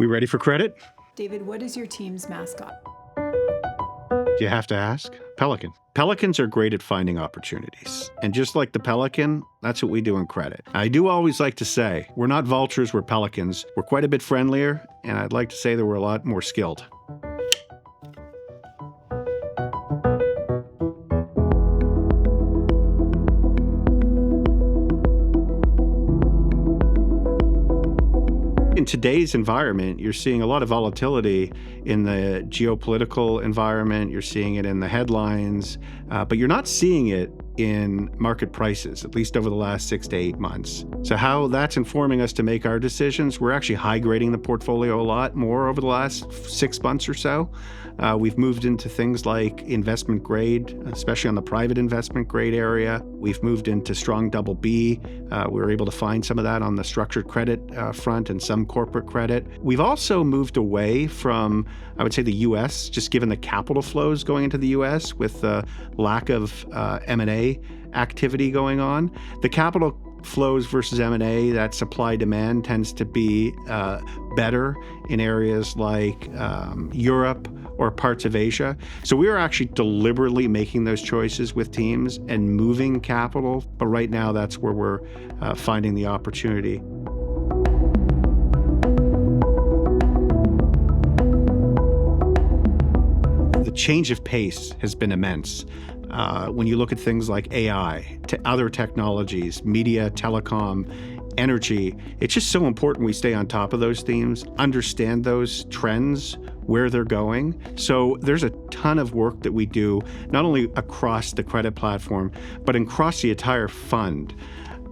We ready for credit? David, what is your team's mascot? Do you have to ask? Pelican. Pelicans are great at finding opportunities. And just like the pelican, that's what we do in credit. I do always like to say, we're not vultures, we're pelicans. We're quite a bit friendlier, and I'd like to say that we're a lot more skilled. In today's environment, you're seeing a lot of volatility in the geopolitical environment. You're seeing it in the headlines, but you're not seeing it in market prices, at least over the last 6 to 8 months. So how that's informing us to make our decisions, we're actually high grading the portfolio a lot more over the last 6 months or so. We've moved into things like investment grade, especially on the private investment grade area. We've moved into strong double B. We were able to find some of that on the structured credit front and some corporate credit. We've also moved away from, I would say, the U.S., just given the capital flows going into the U.S. with the lack of M&A activity going on. The capital flows versus M&A, that supply-demand tends to be better in areas like Europe or parts of Asia. So we are actually deliberately making those choices with teams and moving capital, but right now that's where we're finding the opportunity. The change of pace has been immense. When you look at things like AI, to other technologies, media, telecom, energy, it's just so important we stay on top of those themes, understand those trends, where they're going. So there's a ton of work that we do, not only across the credit platform, but across the entire fund,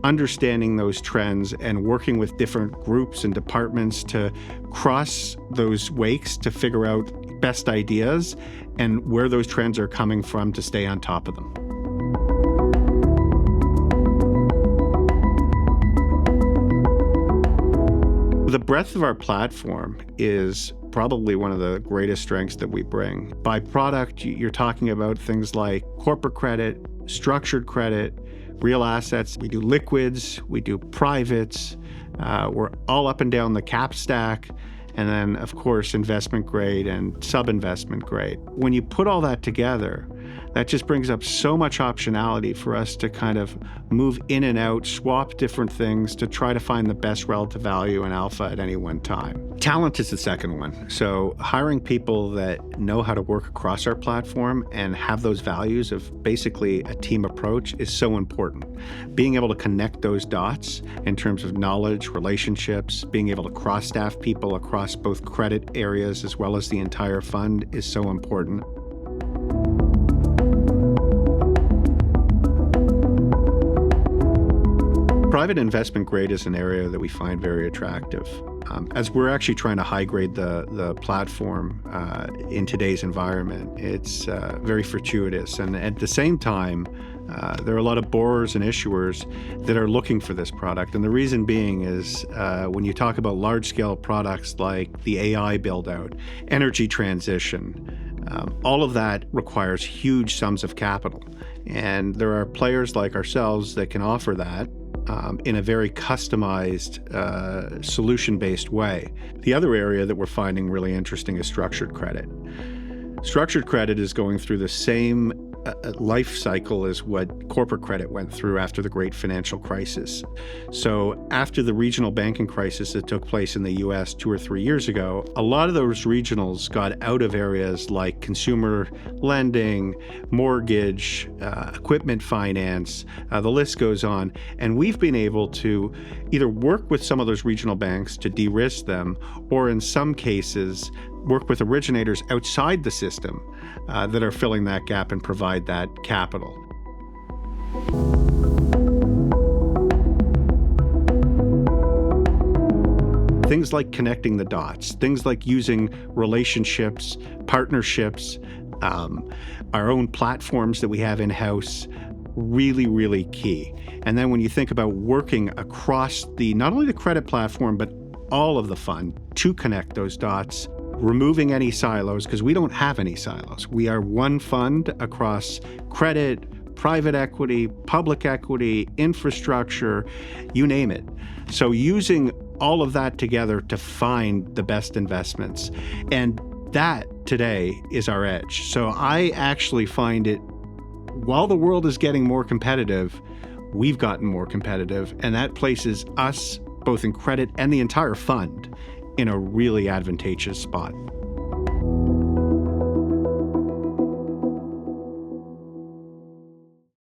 understanding those trends and working with different groups and departments to cross those wakes to figure out best ideas and where those trends are coming from to stay on top of them. The breadth of our platform is probably one of the greatest strengths that we bring. By product, you're talking about things like corporate credit, structured credit, real assets. We do liquids, we do privates, we're all up and down the cap stack. And then, of course, investment grade and sub-investment grade. When you put all that together, that just brings up so much optionality for us to kind of move in and out, swap different things to try to find the best relative value and alpha at any one time. Talent is the second one. So hiring people that know how to work across our platform and have those values of basically a team approach is so important. Being able to connect those dots in terms of knowledge, relationships, being able to cross-staff people across both credit areas as well as the entire fund is so important. Private investment grade is an area that we find very attractive. As we're actually trying to high grade the platform in today's environment, it's very fortuitous. And at the same time, there are a lot of borrowers and issuers that are looking for this product. And the reason being is when you talk about large-scale products like the AI build-out, energy transition, all of that requires huge sums of capital. And there are players like ourselves that can offer that in a very customized, solution-based way. The other area that we're finding really interesting is structured credit. Structured credit is going through the same life cycle as what corporate credit went through after the great financial crisis. So after the regional banking crisis that took place in the US 2 or 3 years ago, a lot of those regionals got out of areas like consumer lending, mortgage, equipment finance, the list goes on. And we've been able to either work with some of those regional banks to de-risk them, or in some cases, work with originators outside the system that are filling that gap and provide that capital. Things like connecting the dots, things like using relationships, partnerships, our own platforms that we have in-house, really, really key. And then when you think about working across not only the credit platform, but all of the fund to connect those dots, removing any silos, because we don't have any silos. We are one fund across credit, private equity, public equity, infrastructure, you name it. So using all of that together to find the best investments. And that today is our edge. So I actually find it, while the world is getting more competitive, we've gotten more competitive, and that places us, both in credit and the entire fund, in a really advantageous spot.